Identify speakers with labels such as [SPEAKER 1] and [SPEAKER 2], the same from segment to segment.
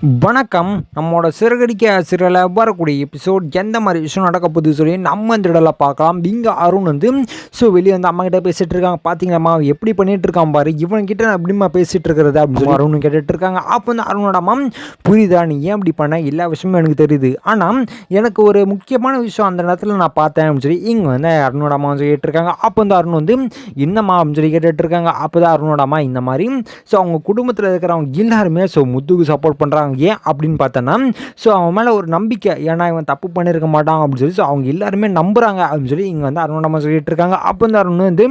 [SPEAKER 1] வணக்கம். நம்மளோட சிறகடிக்க சிறையில் வரக்கூடிய எபிசோட் எந்த மாதிரி விஷயம் நடக்க போகுது சொல்லி நம்ம இந்த இடத்துல பார்க்கலாம். இங்கே அருண் வந்து வெளியே வந்து அம்மா கிட்ட பேசிகிட்டு இருக்காங்க. பார்த்தீங்களாம்மா எப்படி பண்ணிட்டு இருக்கான் பாரு, இவன்கிட்ட எப்படிமா பேசிகிட்டு இருக்கிறது அப்படின்னு சொல்லி அருண் கேட்டுட்டு இருக்காங்க. அப்போ வந்து அருணோட அம்மா, புரியுதா நீ ஏன் இப்படி பண்ண, எல்லா விஷயமும் எனக்கு தெரியுது, ஆனால் எனக்கு ஒரு முக்கியமான விஷயம் அந்த நேரத்தில் நான் பார்த்தேன் அப்படின்னு சொல்லி இங்கே வந்து அருணோட அம்மா வந்து கேட்டு இருக்காங்க. அப்போ வந்து அருண் வந்து என்னம்மா அப்படின்னு சொல்லி கேட்டுட்டு இருக்காங்க. அப்போ தான் அருணோட அம்மா இந்த மாதிரி அவங்க குடும்பத்தில் இருக்கிறவங்க எல்லாருமே முத்துக்கு சப்போர்ட் பண்ணுறாங்க. ஏன் அப்படின்னு பார்த்தோன்னா அவன் மேலே ஒரு நம்பிக்கை, ஏன்னா இவன் தப்பு பண்ணியிருக்க மாட்டான் அப்படின்னு சொல்லி அவங்க எல்லாருமே நம்புகிறாங்க அப்படின்னு சொல்லி இங்கே வந்து அருணம்மா சொல்லிட்டு இருக்காங்க. அப்போ வந்து அருண் வந்து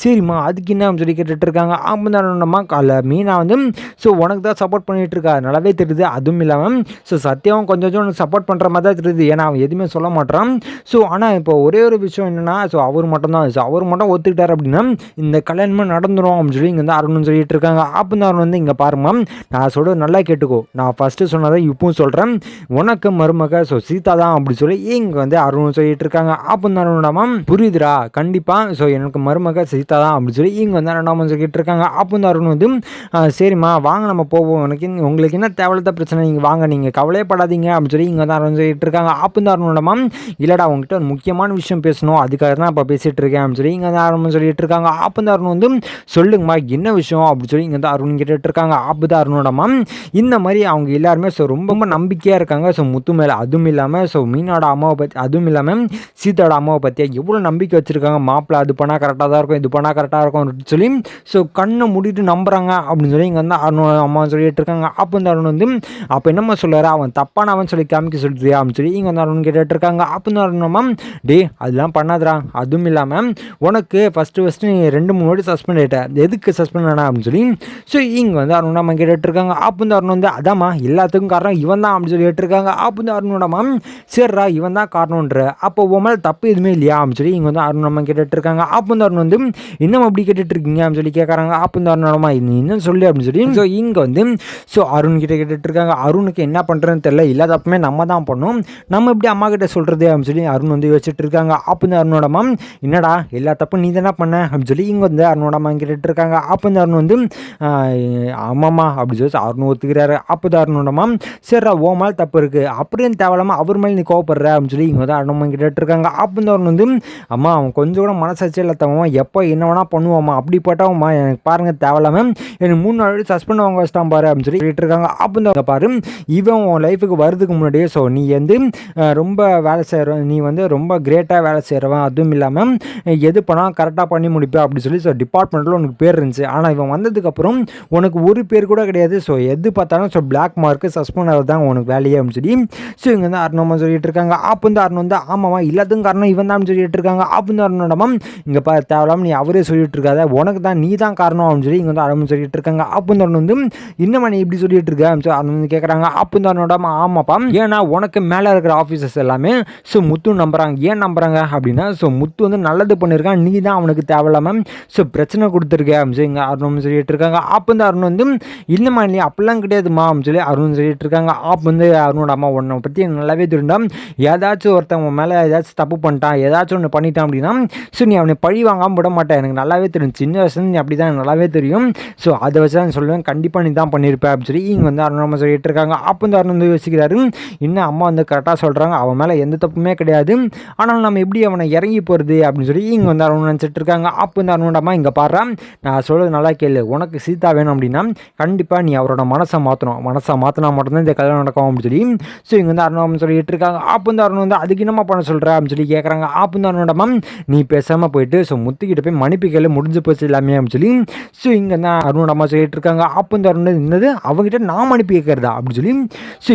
[SPEAKER 1] சரிம்மா அதுக்கு என்ன சொல்லி கேட்டுட்டு இருக்காங்க. அப்போ வந்து அருணம்மா மீனா வந்து உனக்கு தான் சப்போர்ட் பண்ணிட்டு இருக்கா, நல்லாவே தெரியுது. அதுவும் இல்லாமல் சத்தியாவும் கொஞ்சம் உனக்கு சப்போர்ட் பண்ணுற மாதிரி தான் தெரியுது, ஏன்னா அவன் எதுவுமே சொல்ல மாட்டான். ஆனால் இப்போ ஒரே ஒரு விஷயம் என்னென்னா அவர் மட்டும் தான் அவர் மட்டும் ஒத்துக்கிட்டார் அப்படின்னா இந்த கல்யாணமாக நடந்துடும் அப்படின்னு சொல்லி இங்கே வந்து அருண் சொல்லிட்டு இருக்காங்க. அப்போ வந்து அருண் வந்து இங்கே பாருமா, நான் சொல்கிறது நல்லா கேட்டுக்கோ, நான் ஃபஸ்ட்டு சொன்னதை இப்பவும் சொல்கிறேன், உனக்கு மருமக சீதா தான் அப்படி சொல்லி இங்கே வந்து அருண் சொல்லிட்டு இருக்காங்க. அப்போ வந்து அருணாமா புரியுதுரா, கண்டிப்பாக எனக்கு மருமக சீதா தான் அப்படி சொல்லி இங்கே வந்து அருணாமா சொல்லிட்டு இருக்காங்க. அப்போ வந்து அருண் வந்து சரிம்மா வாங்க நம்ம போவோம், உங்களுக்கு என்ன தேவையில்லாத பிரச்சனை, நீங்கள் வாங்க, நீங்கள் கவலையப்படாதீங்க அப்படின்னு சொல்லி இங்கே வந்து அருண் சொல்லிட்டு இருக்காங்க. அப்போ வந்து அருணாமா இல்லைடா உங்ககிட்ட ஒரு முக்கியமான விஷயம் பேசணும், அதுக்காக தான் இப்போ பேசிகிட்டு இருக்கேன் அப்படின்னு சொல்லி இங்கே வந்து அருண் சொல்லிட்டு இருக்காங்க. அப்போ வந்து அருண் வந்து சொல்லுங்கம்மா என்ன விஷயம் அப்படின்னு சொல்லி இங்கே வந்து அருண் கேட்டுட்டு இருக்காங்க. அப்போ தான் அருணோடமா இந்த மாதிரி அவங்க எல்லாருமே ரொம்ப நம்பிக்கையாக இருக்காங்க முத்து மேலே. அதுவும் இல்லாமல் மீனோட அம்மாவை பற்றி, அதுவும் இல்லாமல் சீதாவோட அம்மாவை பற்றி எவ்வளோ நம்பிக்கை வச்சுருக்காங்க. மாப்பிள்ளை அது பண்ணால் கரெக்டாக தான் இருக்கும், இது பண்ணால் கரெக்டாக இருக்கும் அப்படின்னு சொல்லி கண்ணை மூடிட்டு நம்புகிறாங்க அப்படின்னு சொல்லி இங்கே வந்து அருணோட அம்மா சொல்லிட்டு இருக்காங்க. அப்போ வந்து அருண் வந்து அப்போ என்னம்மா சொல்லுறாரு, அவன் தப்பானவன் சொல்லி காமிக்க சொல்லியா அப்படின்னு சொல்லி இங்கே வந்து அருண் கேட்டுட்டு இருக்காங்க. அப்போ வந்து அருணம்மா டே அதெல்லாம் பண்ணாதரா, அதுவும் இல்லாமல் உனக்கு ஃபஸ்ட்டு நீ 2-3 வாட்டி சஸ்பெண்ட் ஆகிட்ட, எதுக்கு சஸ்பெண்ட் ஆனா அப்படின்னு சொல்லி இங்கே வந்து அருணம்மா கேட்டுட்டு இருக்காங்க. அப்போ வந்து அருண் வந்து அதாம்மா எல்லாத்துக்கும் காரணம் இவன் தான் அப்படின்னு சொல்லி கேட்டிருக்காங்க. அப்போ வந்து அருணோடமா சரிடா இவன் தான் காரணன்ற, அப்போ உன் மேலே தப்பு எதுவுமே இல்லையா அப்படின்னு சொல்லி இங்கே வந்து அருணம்மா கேட்டுட்டு இருக்காங்க. அப்போ வந்து அருண் வந்து இன்னும் அப்படி கேட்டுட்டு இருக்கீங்க அப்படின்னு சொல்லி கேட்குறாங்க. அப்போ வந்து அருணோடமா நீ இன்னும் சொல்லு அப்படின்னு சொல்லி இங்கே வந்து அருண் கிட்ட கேட்டுட்டு இருக்காங்க. அருணுக்கு என்ன பண்ணுறதுன்னு தெரியல, எல்லா தப்புமே நம்ம தான் பண்ணோம், நம்ம எப்படி அம்மா கிட்ட சொல்கிறது அப்படின்னு சொல்லி அருண் வந்து யோசிச்சுட்டு இருக்காங்க. அப்போ வந்து அருணோடமா என்னடா எல்லா தப்பும் நீ தானே பண்ண அப்படின்னு சொல்லி இங்கே வந்து அருணோடமா கேட்டுட்டு இருக்காங்க. அப்போ வந்து அருண் வந்து ஆமாம்மா அப்படி சொல்லி அருண் ஒத்துக்கிறாரு. அப்போ தான் அருணோடமா சரிடா ஓ மேலே தப்பு இருக்குது, அப்படியும் தேவையில்லாமல் அவர் மேலே நீ கோவப்படுற அப்படின்னு சொல்லி இங்கே வந்து அருணம்மா கேட்டுட்டு இருக்காங்க. அப்போ வந்து அருண் வந்து அம்மா அவன் கொஞ்சம் கூட மனசாட்சி இல்லாதவன், எப்போ என்ன வேணா பண்ணுவாம்மா, அப்படி போட்டவம்மா எனக்கு பாருங்கள் தேவையில்லாமல் எனக்கு 3 நாள் சஸ்பெண்ட் வாங்க வச்சிட்டான் பாரு அப்படின்னு சொல்லி கேட்டு இருக்காங்க. அப்போ வந்து பாரு இவன் உன் லைஃபுக்கு வரதுக்கு முன்னாடியே நீ வந்து ரொம்ப வேலை செய்கிற, நீ வந்து ரொம்ப கிரேட்டாக வேலை செய்கிறவன், அதுவும் இல்லாமல் எது பண்ணால் கரெக்டாக பண்ணி முடிப்பேன் அப்படின்னு சொல்லி டிபார்ட்மெண்ட்டில் உனக்கு பேர் இருந்துச்சு. ஆனால் இவன் வந்ததுக்கப்புறம் உனக்கு ஒரு பேர் கூட கிடையாது, எது பார்த்தாலும் பிளாக் மார்க்கு சஸ்பெண்ட் ஆகிறது தான் உனக்கு வேலையே அப்படின்னு சொல்லி இங்கே வந்து அருணம்மா சொல்லிட்டு இருக்காங்க. அப்போ வந்து அருண் வந்து ஆமாம்மா எல்லாத்துக்கும் காரணம் இவன் தான் சொல்லிட்டு இருக்காங்க. அப்போ வந்து அருணோடமா இங்கே தேவையில்லாமல் நீ அவரே சொல்லிட்டு இருக்காத, உனக்கு தான் நீ தான் காரணம் அப்படின்னு சொல்லி இங்கே வந்து அருண் சொல்லிட்டு இருக்காங்க. அப்போ வந்து அருண் வந்து இன்னும் நீ இப்படி சொல்லிட்டு இருக்க அப்படின்னு சொல்லி அருண் வந்து கேட்குறாங்க. அப்போ வந்து அருணோடமா ஆமாப்பா, ஏன்னா உனக்கு மேலே இருக்கிற ஆஃபீஸர்ஸ் எல்லாமே முத்து நம்புறாங்க. ஏன் நம்புறாங்க அப்படின்னா முத்து வந்து நல்லது பண்ணியிருக்கான், நீ தான் அவனுக்கு தேவையில்லாமல் பிரச்சனை கொடுத்துருக்க அப்படின்னு சொல்லி இங்கே அருண் சொல்லிட்டு இருக்காங்க. அப்போ வந்து அருண் வந்து இல்லைம்மா நீ அப்படிலாம் கிடையாதுமா அப்படின்னு சொல்லி அருண் சொல்லிட்டு இருக்காங்க. அப்போ வந்து அருணோட அம்மா உன்னை பற்றி எனக்கு நல்லாவே தெரியும், ஏதாச்சும் ஒருத்தவங்க மேலே ஏதாச்சும் தப்பு பண்ணிட்டான், ஏதாச்சும் ஒன்று பண்ணிட்டான் அப்படின்னா நீ அவனை பழி வாங்காமல் விட மாட்டேன், எனக்கு நல்லாவே தெரியும், சின்ன வயசுல நீ அப்படி தான் நல்லாவே தெரியும், அதை வச்சு தான் சொல்லுவேன், கண்டிப்பாக நீ தான் பண்ணியிருப்பேன் அப்படின்னு சொல்லி இங்கே வந்து அருண் அம்மா சொல்லிட்டு இருக்காங்க. அப்போ வந்து அருண் வந்து யோசிக்கிறாரு, இன்னும் அம்மா வந்து கரெக்டாக சொல்கிறாங்க, அவன் மேலே எந்த தப்புமே கிடையாது, ஆனால் நம்ம எப்படி அவனை இறங்கி போகிறது அப்படின்னு சொல்லி இங்கே வந்து அருண் நினச்சிட்டு இருக்காங்க. அப்போ வந்து அருணோட அம்மா இங்கே பாடுறா, நான் சொல்கிறது நல்லா கேளு, உனக்கு சீதா வேணும் அப்படின்னா கண்டிப்பாக நீ அவரோட மனசை மாற்றணும், மனசை மாற்றினா மட்டும்தான் இந்த கல்யாணம் நடக்கும் அப்படின்னு சொல்லி இங்கே வந்து அருண் சொல்லிட்டு இருக்காங்க. அப்போ வந்து அருண் வந்து அதுக்கு என்னமா பண்ண சொல்கிற அப்படின்னு சொல்லி கேட்குறாங்க. அப்போ வந்து அருணோடமா நீ பேசாமல் போயிட்டு முத்துக்கிட்ட போய் மன்னிப்பு கேளு, முடிஞ்சு போச்சு எல்லாமே அப்படின்னு சொல்லி இங்கே தான் அருணோடமா சொல்லிட்டு இருக்காங்க. அப்போ வந்து அருண் என்னது அவங்ககிட்ட நான் மன்னிப்பு கேட்கறதா அப்படின்னு சொல்லி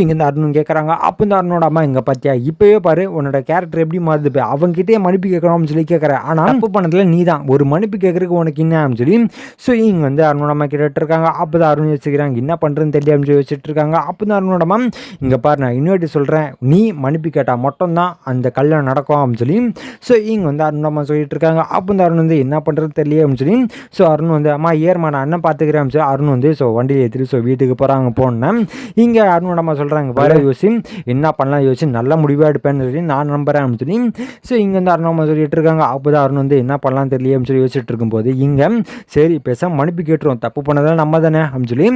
[SPEAKER 1] இங்கே வந்து அருண் கேட்குறாங்க. அப்போ வந்து அருணோட அம்மா இங்கே பார்த்தியா இப்போயே பாரு உன்னோட கேரக்டர் எப்படி மாறுது, போய் அவங்ககிட்டே மன்னிப்பு கேட்கணும் அப்படின்னு சொல்லி கேட்குறேன், ஆனால் தப்பு பண்ணதில் நீ தான் ஒரு மன்னிப்பு கேட்குறதுக்கு உனக்கு என்ன அப்படின்னு சொல்லி இங்கே வந்து அருணோட அம்மா கேட்டுட்டு இருக்காங்க. அப்போ தான் அருண் வச்சுக்கிறாங்க, என்ன பண்ணுறதுன்னு தெரியல அப்படின்னு சொல்லி வச்சுட்டு இருக்காங்க. அப்போ தான் அருணோட அம்மா இங்கே பாரு நான் இன்னொரு சொல்கிறேன், நீ மன்னிப்பு கேட்டால் மட்டும்தான் அந்த கல்யாணம் நடக்கும் அப்படின்னு சொல்லி இங்கே வந்து அருண் அம்மா சொல்லிட்டு இருக்காங்க. அப்போ வந்து அருண் வந்து என்ன பண்ணுறது தெரியல அப்படின்னு சொல்லி அருண் வந்து அம்மா ஏறுமா நான் அண்ணன் பார்த்துக்கிறேன் அப்படின்னு சொல்லி அருண் வந்து வண்டியில் ஏற்றிட்டு வீட்டுக்கு போகிறாங்க. போனேன் இங்கே அருணோட அம்மா சொல்கிறாங்க, வர யோசி என்ன பண்ணலாம் யோசி நல்ல முடிவாக எடுப்பேன்னு சொல்லி நான் நம்புகிறேன் அப்படின்னு சொல்லி இங்கே வந்து அருண் அம்மா சொல்லிட்டு இருக்காங்க. அப்போ தான் அருண் வந்து என்ன பண்ணலாம் தெரியல அப்படின்னு சொல்லி யோசிச்சுட்டு இருக்கும்போது இங்கே சரி பேசாமல் மன்னிப்பு கேட்டுருவோம், தப்பு பண்ணதெல்லாம் நம்ம தானே அப்படின்னு சொல்லி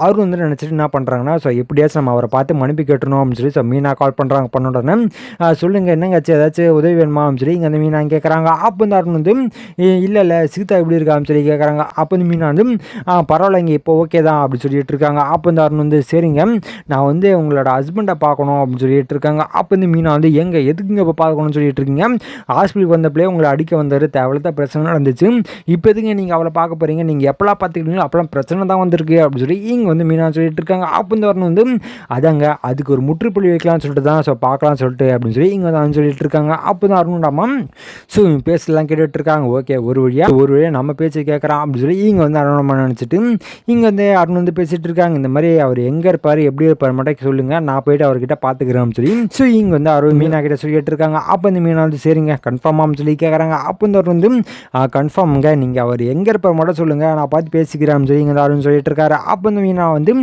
[SPEAKER 1] அருண் வந்து நினச்சிட்டு என்ன பண்ணுறாங்க பண்ணுறாங்கன்னா, ஸோ எப்படியாச்சும் நம்ம அவரை பார்த்து மன்னிப்பு கேட்டணும் அப்படின்னு சொல்லி ஸோ மீனா கால் பண்ணுறாங்க. பண்ண உடனே சொல்லுங்கள் என்னங்காச்சு ஏதாச்சும் உதவி வேணுமா அப்படின்னு சொல்லி இங்கே வந்து மீனா கேட்குறாங்க. அப்போ வந்து அருண் வந்து இல்லை சீதா எப்படி இருக்கா அப்படின்னு சொல்லி கேட்குறாங்க. அப்போ வந்து மீனா வந்து பரவாயில்லைங்க இப்போ ஓகே தான் அப்படின்னு சொல்லிட்டு இருக்காங்க. அப்போ வந்து அருண் வந்து சரிங்க நான் வந்து உங்களோட ஹஸ்பண்டை பார்க்கணும் அப்படின்னு சொல்லிட்டு இருக்காங்க. அப்போ வந்து மீனா வந்து எதுக்குங்க இப்போ பார்க்கணும்னு சொல்லிட்டு இருக்கீங்க, ஹாஸ்பிட்டலுக்கு வந்தப்பலே உங்களை அடிக்க வந்தார், தேவையில்லாத பிரச்சனை நடந்துச்சு, இப்போ எதுங்க நீங்கள் அவளை பார்க்க போகிறீங்க, நீங்கள் எப்போலாம் பார்த்துக்கிட்டீங்களோ அப்போலாம் பிரச்சனை தான் வந்திருக்கு அப்படின்னு சொல்லி இங்கே வந்து மீனா சொல்லிட்டு இருக்காங்க. அப்போ வந்து வரணும் வந்து அதாங்க அதுக்கு ஒரு முற்றுப்புள்ளி வைக்கலாம்னு சொல்லிட்டு தான் ஸோ பார்க்கலாம்னு சொல்லிட்டு அப்படின்னு சொல்லி இங்கே வந்து சொல்லிட்டு இருக்காங்க. அப்போ தான் அருணுடாமா ஸோ பேசலாம் கேட்டுட்டு இருக்காங்க. ஓகே ஒரு வழியாக நம்ம பேச்சு கேட்குறான் அப்படின்னு சொல்லி இங்கே வந்து அருணமா நினச்சிட்டு இங்கே வந்து அருண் வந்து பேசிகிட்டு இருக்காங்க. இந்த மாதிரி அவர் எங்கே இருப்பார் எப்படி இருப்பார் மட்டும் சொல்லுங்கள், நான் போயிட்டு அவர்கிட்ட பார்த்துக்கிறேன் சொல்லி ஸோ இங்கே வந்து அருண் மீனா கிட்ட சொல்லிட்டு இருக்காங்க. அப்போ இந்த மீனா வந்து சரிங்க கன்ஃபார்மாக சொல்லி கேட்குறாங்க. அப்போ இந்த அவர் வந்து கன்ஃபார்முங்க நீங்கள் அவர் எங்கே இருப்பார் மட்டும் சொல்லுங்கள், நான் பார்த்து பேசிக்கிறேன் சொல்லி இங்கே அருண் சொல்லிட்டு இருக்காரு. அப்போ இந்த மீனா வந்து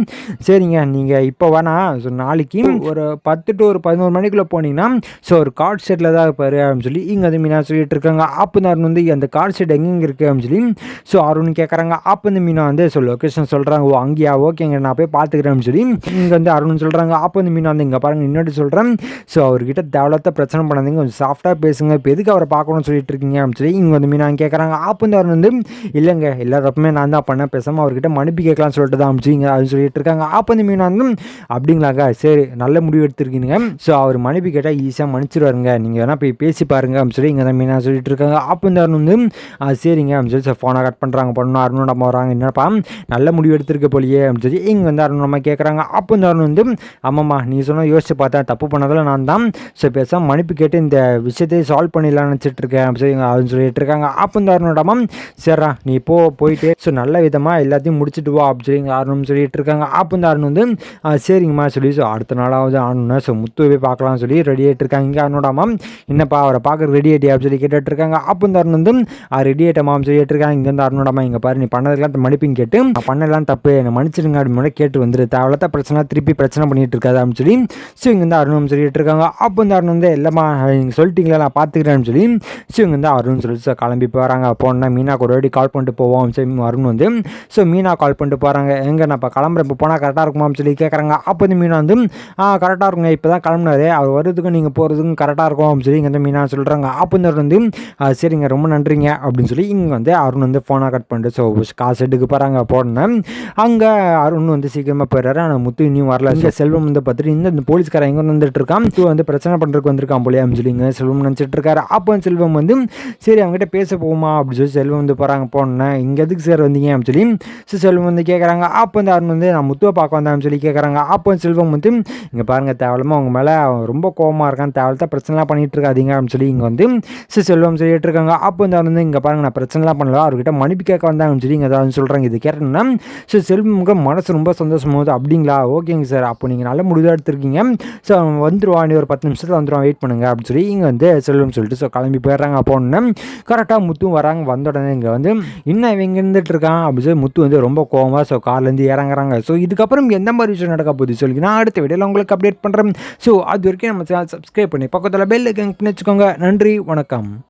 [SPEAKER 1] சரிங்க நீங்கள் இப்போ வேணா ஸோ நாளைக்கு ஒரு 10 to 11 மணிக்குள்ளே போனீங்கன்னா ஸோ ஒரு கார்ட் செட்டில் தான் இருப்பார் அப்படின்னு சொல்லி இங்கே வந்து மீனா சொல்லிட்டு இருக்காங்க. அப்போ இந்த அருண் வந்து அந்த கார்ட் செட் எங்கெங்கே இருக்குது அப்படின்னு சொல்லி ஸோ அருண் கேட்குறாங்க. அப்போ இந்த மீனா வந்து ஸோ லொக்கேஷன் சொல்கிறாங்க. ஓ அங்கேயா ஓகேங்க நான் போய் பார்த்துக்கிறேன்னு சொல்லி இங்கே வந்து அருண் சொல்கிறாங்க. அப்போ இந்த மீனா வந்து இங்கே பாருங்கள் இன்னொரு சொல்கிறேன் ஸோ அவர்கிட்ட தேவையில்லாத பிரச்சனை பண்ணாதீங்க, கொஞ்சம் சாஃப்டாக பேசுங்க, இப்போ எதுக்கு அவரை பார்க்கணும்னு சொல்லிட்டு இருக்கீங்க அப்படின்னு சொல்லி இங்கே வந்து மீனா கேட்குறாங்க. அப்போ இந்த அருண் வந்து இல்லைங்க எல்லாருமே நான் தான் பண்ணேன், பேசாமல் அவர்கிட்ட மன்னிப்பு கேட்கலாம்னு சொல்லிட்டு தான் அமைச்சிங்க அப்படின்னு சொல்லிட்டு இருக்காங்க. அப்போ இந்த மீனா வந்து அப்படிங்களாங்க சரி நல்ல முடிவு எடுத்துருக்கீங்க, ஸோ அவர் மன்னிப்பு கேட்டால் ஈஸியாக மன்னிச்சிடுவாருங்க, நீங்கள் வேணால் போய் பேசி பாருங்க அப்படின்னு சொல்லி இங்கே தான் மீனா சொல்லிட்டு இருக்காங்க. அப்போ இந்த அருண் வந்து சரிங்க அப்படின்னு சொல்லி ஃபோனை கட் பண்ணுறாங்க. பண்ணணும் அருண் நம்ம வராங்க, என்னப்பா நல்ல முடிவு எடுத்திருக்க போலியே அப்படின்னு சொல்லி இங்கே வந்து அருண் நம்ம கேட்குறாங்க. அப்போ இந்த அருண் வந்து ஆமாம்மா நீ சொன்னால் யோசிச்சு பார்த்தா தப்பு பண்ணதில் நான் தான், ஸோ பேசாமல் மன்னிப்பு கேட்டு இந்த விஷயத்தை சால்வ் பண்ணிடலாம்னு நினச்சிட்டு இருக்கேன் அப்படின்னு சொல்லிட்டு இருக்காங்க. அப்போ இந்த அருணோடமா சரிடா நீ போயிட்டு ஸோ நல்ல விதமாக எல்லாத்தையும் முடிச்சுட்டு வா அப்படின்னு சொல்லி அருண் சொல்லிட்டு இருக்காங்க. அப்போ இந்த அருண் வந்து சரிங்கம்மா சொல்லி ஸோ அடுத்த நாளாவது ஆனுன்னா ஸோ முத்துவை பார்க்கலாம் சொல்லி ரெடி ஆகிட்டு இருக்காங்க. இங்கே அருணோடாமா என்னப்பா அவரை பார்க்க ரெடி ஆகிட்டே அப்படின்னு சொல்லி கேட்டுட்டு இருக்காங்க. அப்போ இந்த அருண் வந்து ரெடி ஆகிட்டமான்னு சொல்லிட்டு இருக்காங்க. இங்கே வந்து அருணோடாமா இங்கே பாரு நீ பண்ணதுக்கெல்லாம் மன்னிப்புன்னு கேட்டு பண்ணலாம் தப்பு என்னை மன்னிச்சிடுங்க அப்படின்னு கேட்டு வந்துரு, தேவையில்லாத பிரச்சனை திருப்பி பிரச்சனை பண்ணிட்டு இருக்காது அப்படின்னு சொல்லி ஸோ இங்கே வந்து அருண் சொல்லிட்டு இருக்காங்க. அப்போ இந்த அருண் வந்து எல்லாமா நீங்கள் சொல்லிட்டீங்களா நான் பார்த்துக்கிறேன்னு சொல்லி ஸோ இங்கே வந்து அருண் சொல்லிட்டு ஸோ கிளம்பி போகிறாங்க. போனால் மீனாக்கு ஒரு வாட்டி கால் பண்ணிட்டு போவோம் சரி அருண் வந்து ஸோ மீனா கால் பண்ணிட்டு போகிறாங்க. எங்கே நான் இப்போ கிளம்புறேன் இப்போ போனால் கரெக்டாக இருக்குமான்னு சொல்லி கேட்குறாங்க. அப்போ வந்து மீனா வந்து கரெக்டாக இருக்குங்க இப்போ தான் கிளம்புனாரு, அவர் வர்றதுக்கும் நீங்கள் போகிறதுக்கும் கரெக்டாக இருக்கும் அப்படின்னு சொல்லி இங்கே வந்து மீனா சொல்கிறாங்க. அப்போ இந்த வந்து சரிங்க ரொம்ப நன்றிங்க அப்படின்னு சொல்லி இங்கே வந்து அருண் வந்து ஃபோனாக கட் பண்ணிட்டு ஸோ காசு எடுக்க போகிறாங்க. போனேன் அங்கே அருண் வந்து சீக்கிரமாக போயிடுறாரு. ஆனால் முத்து இன்னும் வரல. இங்கே செல்வம் வந்து பார்த்துட்டு இந்த போலீஸ்காரன் எங்கே வந்துட்டு இருக்கான், முத்து வந்து பிரச்சனை பண்ணுறதுக்கு வந்திருக்கான் போலே அப்படின்னு சொல்லி செல்வம் நினச்சிட்டு இருக்காரு. அப்போ செல்வம் வந்து சரி அவங்ககிட்ட பேச போகுமா அப்படின்னு சொல்லி செல்வம் வந்து போகிறாங்க. போனேன் இங்கே எதுக்கு சார் வந்தீங்க அப்படின்னு சொல்லி ஸோ செல்வம் வந்து கேட்குறாங்க. அப்போ வந்து அருண் வந்து நான் முத்துவை பார்க்க வந்தேன் சொல்லி கேட்குறாங்க. அப்போ செல்வம் வந்து இங்கே பாருங்கள் தேவையில்லாமல் அவங்க மேலே ரொம்ப கோபமாக இருக்கான், தேவையில்லாத பிரச்சனைலாம் பண்ணிட்டு இருக்காதீங்க அப்படின்னு சொல்லி இங்கே வந்து செல்வம் சொல்லிட்டு இருக்காங்க. அப்போ வந்து அவர் வந்து இங்கே பாருங்கள் நான் பிரச்சனைலாம் பண்ணல, அவர்கிட்ட மன்னிப்பு கேட்க வந்தாங்கன்னு சொல்லி இங்கே ஏதாவது சொல்கிறாங்க. இது கேட்டேன்னா ஸோ செல்வமுக்கு மனசு ரொம்ப சந்தோஷமாகுது. அப்படிங்களா ஓகேங்க சார் அப்போ நீங்கள் நல்ல முடிவாக எடுத்துருக்கீங்க, ஸோ அவன் வந்துடுவான் நீ ஒரு 10 நிமிஷத்தில் வந்துடுவான் வெயிட் பண்ணுங்க அப்படின்னு சொல்லி இங்கே வந்து செல்வம் சொல்லிட்டு ஸோ கிளம்பி போயிடுறாங்க. அப்போ ஒன்று கரெக்டாக முத்தும் வராங்க. வந்த உடனே இங்கே வந்து இன்னும் இவன் இங்கே இருந்துட்டு இருக்கான் அப்படின்னு சொல்லி முத்து வந்து ரொம்ப கோவமாக ஸோ கார்லேருந்து இறங்குறாங்க. ஸோ இதுக்கப்புறம் எந்த மாதிரி விஷயம் நடக்க போகுது சொல்லி நான் அடுத்த வீடியோவில் உங்களுக்கு அப்டேட் பண்ணுறேன். ஸோ அது வரைக்கும் நம்ம சேனல் சப்ஸ்கிரைப் பண்ணி பக்கத்தில் பெல் ஐக்கான் பண்ணி வச்சுக்கோங்க. நன்றி வணக்கம்.